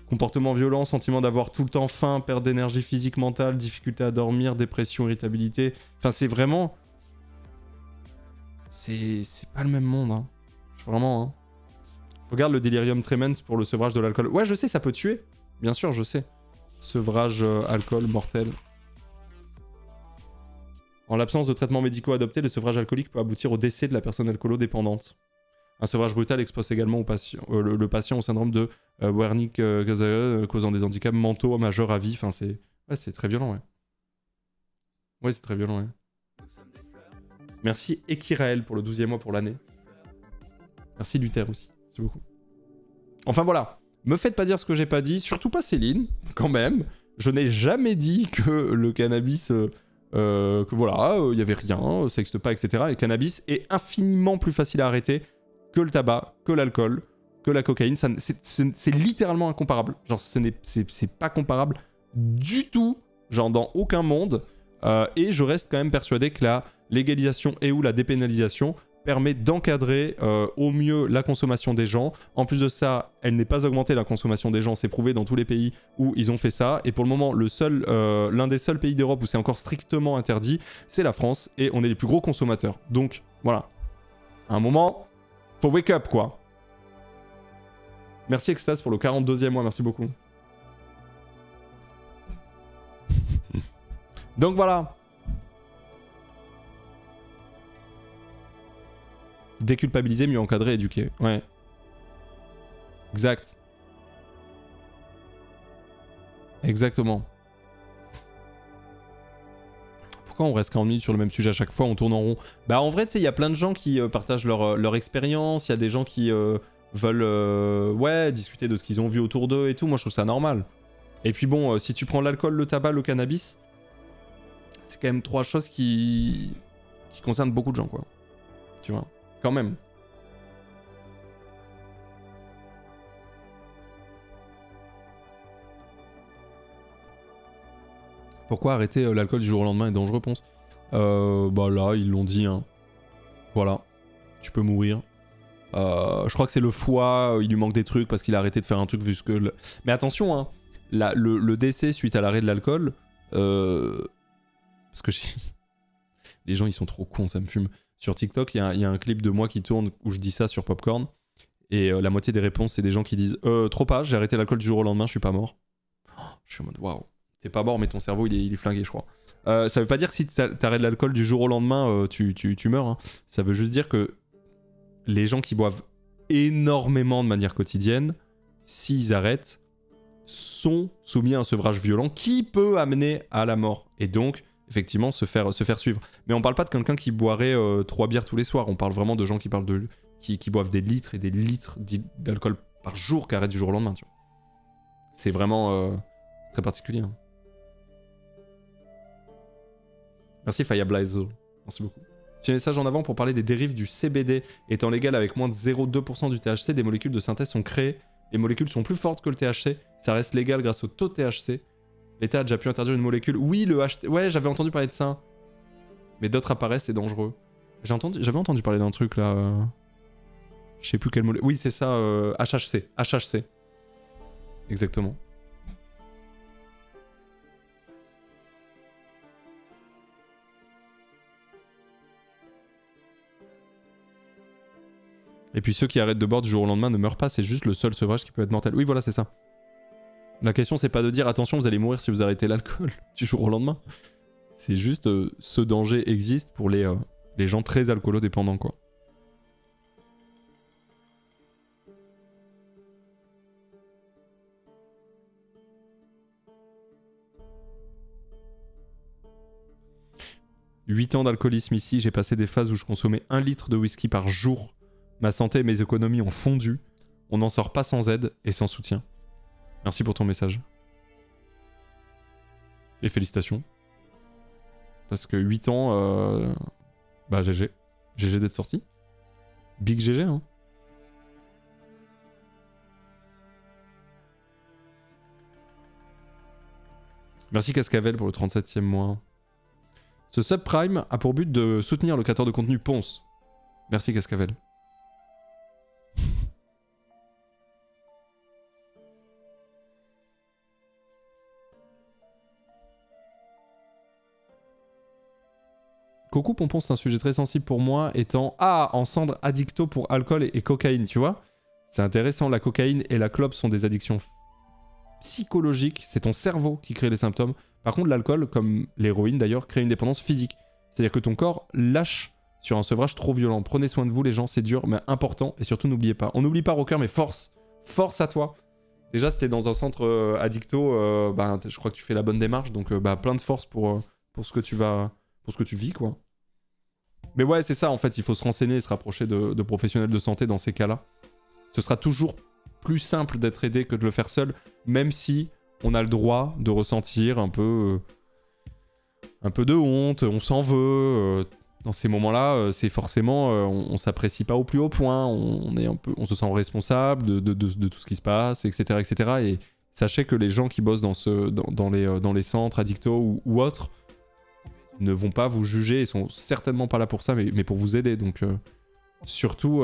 comportement violent, sentiment d'avoir tout le temps faim, perte d'énergie physique, mentale, difficulté à dormir, dépression, irritabilité. Enfin, c'est vraiment... C'est pas le même monde, hein. Vraiment, hein. Regarde le delirium tremens pour le sevrage de l'alcool. Ouais, je sais, ça peut tuer. Bien sûr, je sais. Sevrage alcool mortel. En l'absence de traitements médicaux adoptés, le sevrage alcoolique peut aboutir au décès de la personne alcoolodépendante. Un sevrage brutal expose également le patient au syndrome de Wernicke causant des handicaps mentaux majeurs à vie. Enfin, c'est très violent, ouais. Ouais, c'est très violent, ouais. Merci Ekirael pour le 12e mois pour l'année. Merci Luther aussi. Merci beaucoup. Enfin voilà. Me faites pas dire ce que j'ai pas dit, surtout pas Céline, quand même. Je n'ai jamais dit que le cannabis, que voilà, il y avait rien, ça n'existe pas, etc. Le cannabis est infiniment plus facile à arrêter que le tabac, que l'alcool, que la cocaïne. C'est littéralement incomparable. Genre, c'est pas comparable du tout, genre dans aucun monde. Et je reste quand même persuadé que la légalisation et ou la dépénalisation permet d'encadrer au mieux la consommation des gens. En plus de ça, elle n'est pas augmentée, la consommation des gens, c'est prouvé dans tous les pays où ils ont fait ça. Et pour le moment, l'un des seuls pays d'Europe où c'est encore strictement interdit, c'est la France, et on est les plus gros consommateurs. Donc, voilà. À un moment, faut wake up, quoi. Merci Extase pour le 42e mois, merci beaucoup. Donc voilà. Déculpabiliser, mieux encadrer, éduquer. Ouais. Exact. Exactement. Pourquoi on reste 40 minutes sur le même sujet à chaque fois, on tourne en rond? Bah en vrai, tu sais, il y a plein de gens qui partagent leur expérience, il y a des gens qui veulent ouais, discuter de ce qu'ils ont vu autour d'eux et tout, moi je trouve ça normal. Et puis bon, si tu prends l'alcool, le tabac, le cannabis, c'est quand même 3 choses qui concernent beaucoup de gens, quoi. Tu vois? Quand même. Pourquoi arrêter l'alcool du jour au lendemain est dangereux, Ponce? Bah là, ils l'ont dit, hein. Voilà. Tu peux mourir. Je crois que c'est le foie, il lui manque des trucs parce qu'il a arrêté de faire un truc vu que... Mais attention, hein. Le décès suite à l'arrêt de l'alcool... Parce que les gens, ils sont trop cons, ça me fume. Sur TikTok, il y a un clip de moi qui tourne où je dis ça sur Popcorn. Et la moitié des réponses, c'est des gens qui disent trop pas, j'ai arrêté l'alcool du jour au lendemain, je suis pas mort. Oh, je suis en mode waouh, t'es pas mort, mais ton cerveau il est flingué, je crois. Ça veut pas dire que si t'arrêtes l'alcool du jour au lendemain, tu meurs. Hein. Ça veut juste dire que les gens qui boivent énormément de manière quotidienne, s'ils arrêtent, sont soumis à un sevrage violent qui peut amener à la mort. Et donc, effectivement, se faire suivre. Mais on parle pas de quelqu'un qui boirait 3 bières tous les soirs. On parle vraiment de gens qui parlent qui boivent des litres et des litres d'alcool par jour qui arrêtent du jour au lendemain. Tu vois. C'est vraiment très particulier. Hein. Merci Faya Blazo. Merci beaucoup. Petit message en avant pour parler des dérives du CBD. Étant légal avec moins de 0,2% du THC, des molécules de synthèse sont créées. Les molécules sont plus fortes que le THC. Ça reste légal grâce au taux THC. L'État a déjà pu interdire une molécule. Oui, le HT... Ouais, j'avais entendu parler de ça. Mais d'autres apparaissent, c'est dangereux. J'avais entendu parler d'un truc là. Je sais plus quelle molécule. Oui, c'est ça, HHC. HHC. Exactement. Et puis ceux qui arrêtent de boire du jour au lendemain ne meurent pas, c'est juste le seul sevrage qui peut être mortel. Oui, voilà, c'est ça. La question, c'est pas de dire attention, vous allez mourir si vous arrêtez l'alcool du jour au lendemain. C'est juste ce danger existe pour les gens très alcoolodépendants, quoi. « 8 ans d'alcoolisme ici, j'ai passé des phases où je consommais 1 litre de whisky par jour. Ma santé et mes économies ont fondu. On n'en sort pas sans aide et sans soutien. » Merci pour ton message. Et félicitations. Parce que 8 ans, bah GG. GG d'être sorti. Big GG, hein. Merci Cascavel pour le 37e mois. Ce subprime a pour but de soutenir le créateur de contenu Ponce. Merci Cascavel. Coucou Pompon, c'est un sujet très sensible pour moi, étant en cendre addicto pour alcool et cocaïne, tu vois. C'est intéressant, la cocaïne et la clope sont des addictions psychologiques, c'est ton cerveau qui crée les symptômes. Par contre, l'alcool, comme l'héroïne d'ailleurs, crée une dépendance physique. C'est-à-dire que ton corps lâche sur un sevrage trop violent. Prenez soin de vous les gens, c'est dur mais important, et surtout n'oubliez pas. On n'oublie pas Rocker, mais force. Force à toi. Déjà, si t'es dans un centre addicto, bah, je crois que tu fais la bonne démarche, donc bah, plein de force pour ce que tu vas... pour ce que tu vis, quoi. Mais ouais, c'est ça, en fait, il faut se renseigner et se rapprocher de professionnels de santé dans ces cas-là. Ce sera toujours plus simple d'être aidé que de le faire seul, même si on a le droit de ressentir un peu de honte, on s'en veut. Dans ces moments-là, c'est forcément, on s'apprécie pas au plus haut point, on se sent responsable de tout ce qui se passe, etc., etc. Et sachez que les gens qui bossent dans les centres addictos ou autres ne vont pas vous juger et sont certainement pas là pour ça, mais pour vous aider. Donc surtout,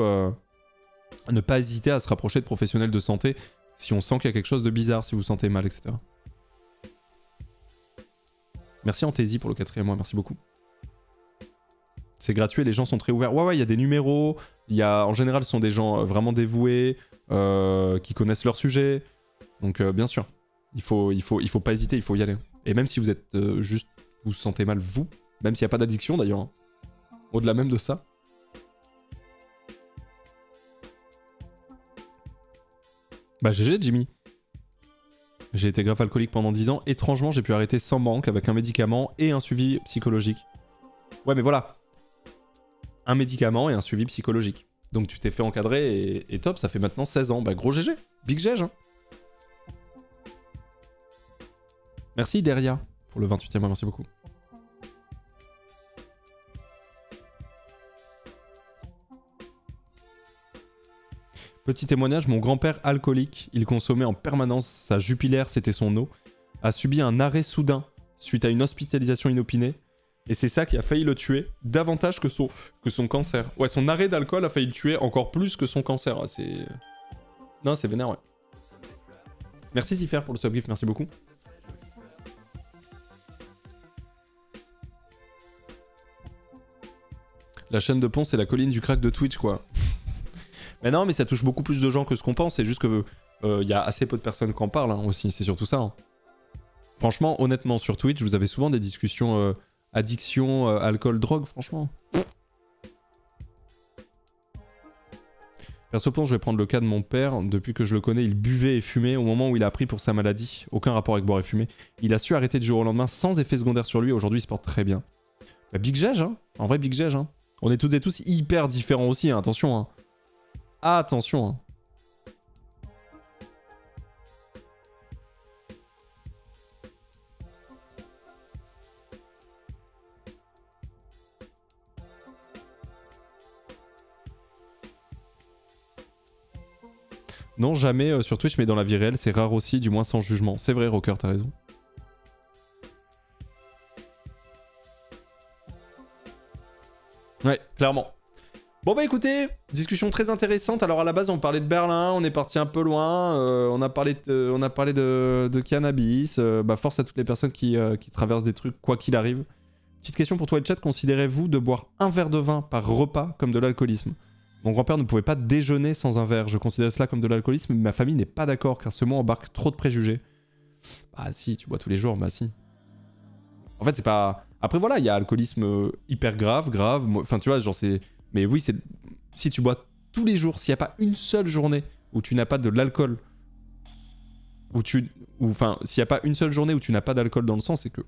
ne pas hésiter à se rapprocher de professionnels de santé si on sent qu'il y a quelque chose de bizarre, si vous vous sentez mal, etc. Merci Anthésie pour le 4e mois, merci beaucoup. C'est gratuit, les gens sont très ouverts. Ouais, il y a des numéros, en général, ce sont des gens vraiment dévoués, qui connaissent leur sujet. Donc bien sûr, il faut pas hésiter, il faut y aller. Et même si vous êtes juste, vous vous sentez mal, vous, même s'il n'y a pas d'addiction d'ailleurs, hein. Au-delà même de ça. Bah GG Jimmy. J'ai été grave alcoolique pendant 10 ans. Étrangement, j'ai pu arrêter sans manque avec un médicament et un suivi psychologique. Ouais, mais voilà. Un médicament et un suivi psychologique. Donc tu t'es fait encadrer et top, ça fait maintenant 16 ans. Bah gros GG. Big GG, hein. Merci Deria pour le 28e mois, merci beaucoup. Petit témoignage, mon grand-père alcoolique, il consommait en permanence sa Jupiler, c'était son eau, a subi un arrêt soudain suite à une hospitalisation inopinée, et c'est ça qui a failli le tuer davantage que son cancer. Ouais, son arrêt d'alcool a failli le tuer encore plus que son cancer. C'est... Non, c'est vénère, ouais. Merci Ziffer pour le subgift, merci beaucoup. La chaîne de Ponce, c'est la colline du crack de Twitch, quoi. Mais non, mais ça touche beaucoup plus de gens que ce qu'on pense. C'est juste que y a assez peu de personnes qui en parlent, hein, aussi. C'est surtout ça. Hein. Franchement, honnêtement, sur Twitch, vous avez souvent des discussions addiction, alcool, drogue, franchement. Perso plan, je vais prendre le cas de mon père. Depuis que je le connais, il buvait et fumait au moment où il a appris pour sa maladie. Aucun rapport avec boire et fumer. Il a su arrêter du jour au lendemain sans effet secondaire sur lui. Aujourd'hui, il se porte très bien. Bah, Big Gege, hein. En vrai, Big Gege, hein. On est toutes et tous hyper différents aussi, hein. Attention, hein. Attention, hein. Non, jamais sur Twitch, mais dans la vie réelle, c'est rare aussi, du moins sans jugement. C'est vrai, Rocker, t'as raison. Ouais, clairement. Bon bah écoutez, discussion très intéressante. Alors à la base on parlait de Berlin, on est parti un peu loin, on a parlé de cannabis. Bah force à toutes les personnes qui traversent des trucs quoi qu'il arrive. Petite question pour toi le chat, considérez-vous de boire un verre de vin par repas comme de l'alcoolisme? Mon grand-père ne pouvait pas déjeuner sans un verre, je considère cela comme de l'alcoolisme, mais ma famille n'est pas d'accord car ce mot embarque trop de préjugés. Bah si, tu bois tous les jours, bah si. En fait c'est pas... Après voilà, il y a alcoolisme hyper grave, enfin tu vois, genre c'est... Mais oui, c'est si tu bois tous les jours, s'il n'y a pas une seule journée où tu n'as pas de l'alcool, enfin, s'il n'y a pas une seule journée où tu n'as pas d'alcool dans le sang, c'est que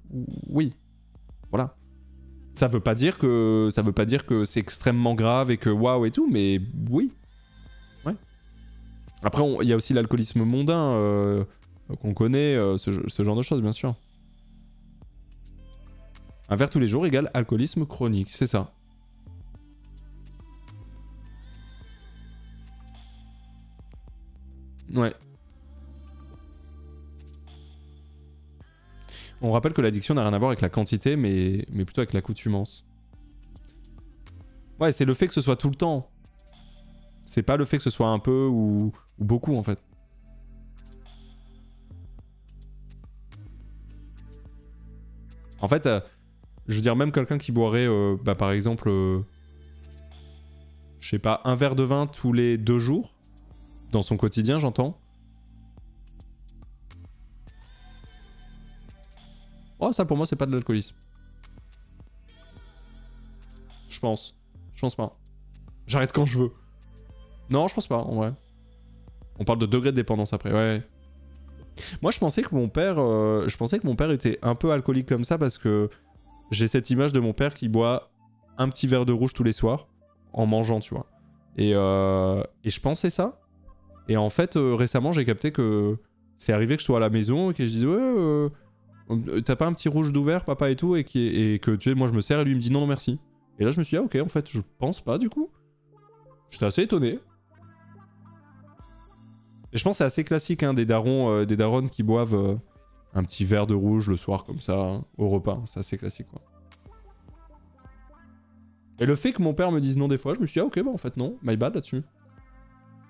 oui, voilà. Ça veut pas dire que c'est extrêmement grave et que waouh et tout, mais oui, ouais. Après, il y a aussi l'alcoolisme mondain qu'on connaît, ce genre de choses, bien sûr. Un verre tous les jours égale alcoolisme chronique, c'est ça. Ouais. On rappelle que l'addiction n'a rien à voir avec la quantité, mais plutôt avec l'accoutumance. Ouais, c'est le fait que ce soit tout le temps. C'est pas le fait que ce soit un peu ou beaucoup, en fait. En fait, je veux dire, même quelqu'un qui boirait, bah, par exemple, je sais pas, un verre de vin tous les 2 jours, dans son quotidien, j'entends. Oh, ça pour moi, c'est pas de l'alcoolisme. Je pense. Je pense pas. J'arrête quand je veux. Non, je pense pas, en vrai. On parle de degré de dépendance après, ouais. Moi, je pensais que mon père était un peu alcoolique comme ça parce que j'ai cette image de mon père qui boit un petit verre de rouge tous les soirs en mangeant, tu vois. Et je pensais ça. Et en fait, récemment, j'ai capté que c'est arrivé que je sois à la maison et que je disais ouais, t'as pas un petit rouge d'ouvert, papa et tout, et que tu sais, moi je me sers et lui il me dit non, non merci. Et là, je me suis dit ah ok, en fait, je pense pas du coup. J'étais assez étonné. Et je pense que c'est assez classique hein, des daronnes qui boivent un petit verre de rouge le soir comme ça hein, au repas. C'est assez classique quoi. Et le fait que mon père me dise non des fois, je me suis dit ah ok bah en fait non, my bad là-dessus.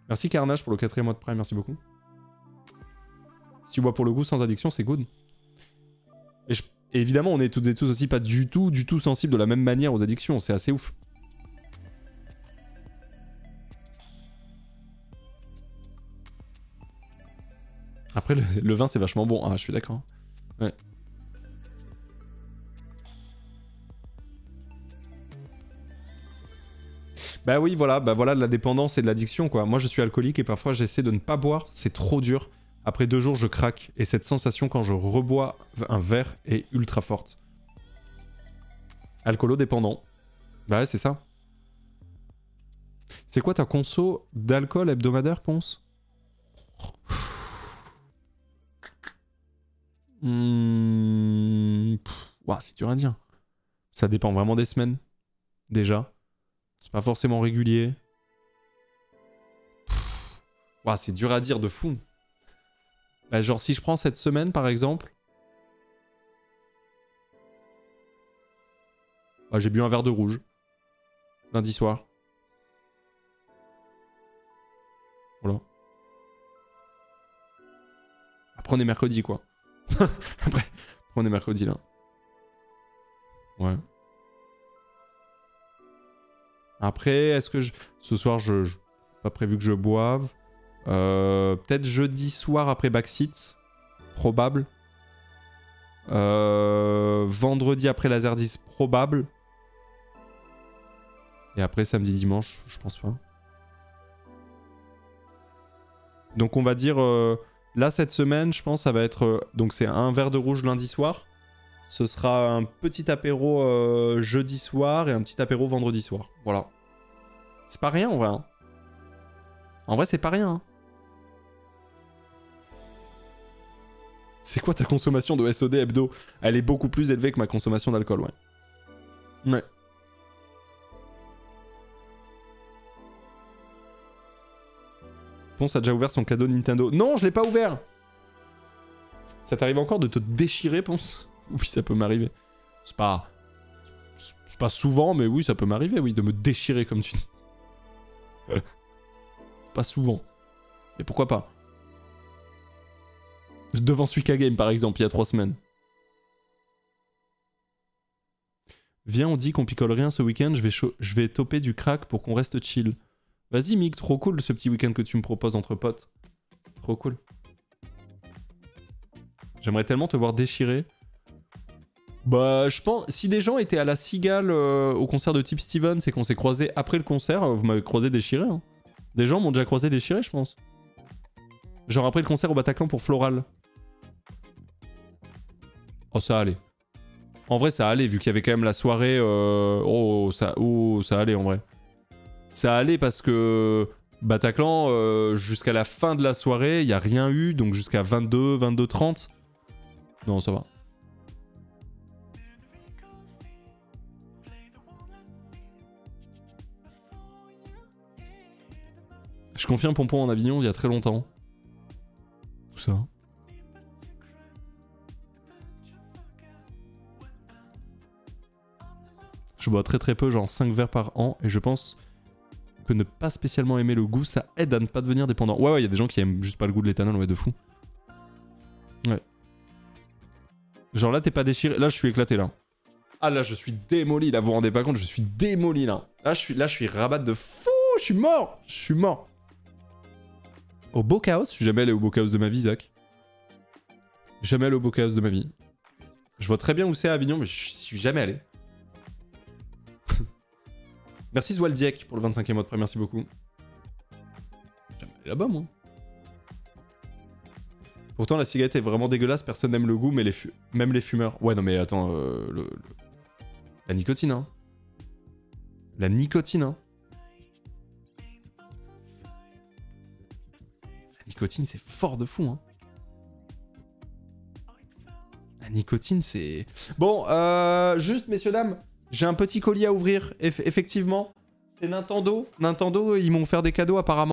Merci Carnage pour le 4e mois de Prime, merci beaucoup. Si tu bois pour le goût sans addiction, c'est good. Et évidemment, on est toutes et tous aussi pas du tout sensibles de la même manière aux addictions, c'est assez ouf. Après, le vin, c'est vachement bon. Ah, je suis d'accord. Ouais. Bah oui, voilà, de la dépendance et de l'addiction, quoi. Moi, je suis alcoolique et parfois, j'essaie de ne pas boire. C'est trop dur. Après 2 jours, je craque. Et cette sensation quand je rebois un verre est ultra forte. Alcoolo-dépendant. Bah ouais, c'est ça. C'est quoi ta conso d'alcool hebdomadaire, Ponce? Ouah, c'est dur à dire. Ça dépend vraiment des semaines. Déjà. C'est pas forcément régulier. Ouah, c'est dur à dire de fou. Bah, genre, si je prends cette semaine, par exemple... Bah, j'ai bu un verre de rouge. Lundi soir. Voilà. Après, on est mercredi, quoi. Après, on est mercredi, là. Ouais. Après, est-ce que ce soir, pas prévu que je boive. Peut-être jeudi soir après Backseat. Probable. Vendredi après Laserdisc. Probable. Et après, samedi, dimanche, je pense pas. Donc, on va dire... là, cette semaine, je pense, ça va être... donc, c'est un verre de rouge lundi soir. Ce sera un petit apéro jeudi soir et un petit apéro vendredi soir. Voilà. C'est pas rien, en vrai. Hein. En vrai, c'est pas rien. Hein. C'est quoi ta consommation de SOD hebdo? Elle est beaucoup plus élevée que ma consommation d'alcool, ouais. Ouais. Ponce a déjà ouvert son cadeau Nintendo. Non, je l'ai pas ouvert. Ça t'arrive encore de te déchirer, Ponce? Oui, ça peut m'arriver. C'est pas souvent, mais oui, ça peut m'arriver, oui, de me déchirer, comme tu dis. C'est pas souvent. Mais pourquoi pas? Devant Suika Game, par exemple, il y a 3 semaines. Viens, on dit qu'on picole rien ce week-end, je vais toper du crack pour qu'on reste chill. Vas-y, Mick, trop cool ce petit week-end que tu me proposes entre potes. Trop cool. J'aimerais tellement te voir déchirer. Bah, je pense... Si des gens étaient à la Cigale au concert de Tip Stevens et qu'on s'est croisés après le concert, vous m'avez croisé déchiré. Hein. Des gens m'ont déjà croisé déchiré, je pense. Genre après le concert au Bataclan pour Floral. Oh, ça allait. En vrai, ça allait, vu qu'il y avait quand même la soirée... Oh, ça allait, en vrai. Ça allait parce que... Bataclan, jusqu'à la fin de la soirée, il n'y a rien eu, donc jusqu'à 22, 22h30. Non, ça va. Je confirme Pompon en Avignon il y a très longtemps. Tout ça. Je bois très peu, genre 5 verres par an, et je pense que ne pas spécialement aimer le goût, ça aide à ne pas devenir dépendant. Ouais, il y a des gens qui aiment juste pas le goût de l'éthanol, ouais, de fou. Ouais. Genre là, t'es pas déchiré. Là, je suis éclaté, là. Ah, là, je suis démoli, là, vous vous rendez pas compte, je suis démoli, là. Là, je suis rabat de fou, je suis mort. Je suis mort. Au Bocaos, je suis jamais allé au Bocaos de ma vie, Zach. Jamais allé au Bocaos de ma vie. Je vois très bien où c'est à Avignon, mais je suis jamais allé. Merci Zwaldiek pour le 25e mois de prêt, merci beaucoup. Jamais allé là-bas, moi. Pourtant, la cigarette est vraiment dégueulasse, personne n'aime le goût, mais même les fumeurs. Ouais, non, mais attends, la nicotine, hein. La nicotine, hein. La nicotine, c'est fort de fou, hein. La nicotine, c'est... Bon, juste, messieurs, dames, j'ai un petit colis à ouvrir, effectivement. C'est Nintendo. Nintendo, ils m'ont offert des cadeaux, apparemment.